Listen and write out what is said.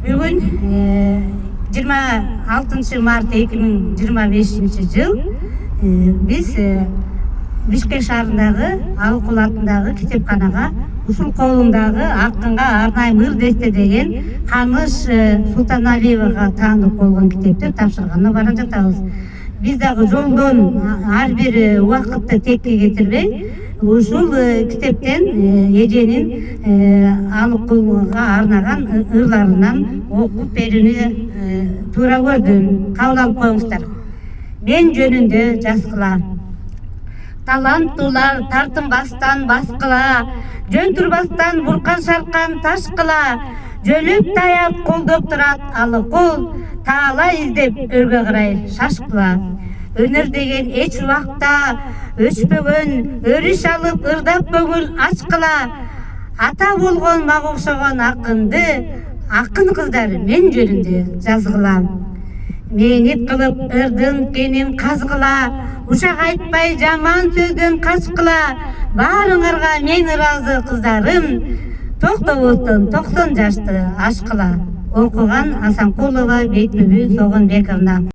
Бүгін 26 март 2025 жыл біз Бишкек шаарындагы Алыкул атындагы китепканага ушул колуңдагы акынга арнайы мыр десте деген Ханыш Султаналиевага таандык болгон китепти тапшырганына бара жатабыз. Биз дагы жолдон ар бир убакытты текке кетирбей ушул китептен эженин Алыкулга арнаган ырларынан окуп берүүнү туура көрдүм. Кабыл алып коюңуздар. Мен жөнүндө жазгыла. Таланттуулар тартынбастан баскыла, жөн турбастан буркан шаркан ташкыла, жөлүп таяп колдоп турат Алыкул, таала издеп өргө карай шашкыла. Өнөр деген эч убакта өчпөгөн, өрүш алып ырдап көңүл ачкыла. Ата болгон мага окшогон акынды, акын кыздар мен жөнүндө жазгыла. Менит кылып ырдын кеним казгыла, ушак айтпай жаман сөздөн качкыла. Баарыңарга мен ыраазы кыздарым, токтобостон 90 жашты ашкыла. Окуган Асанкулова Бейтүбү Согонбековна.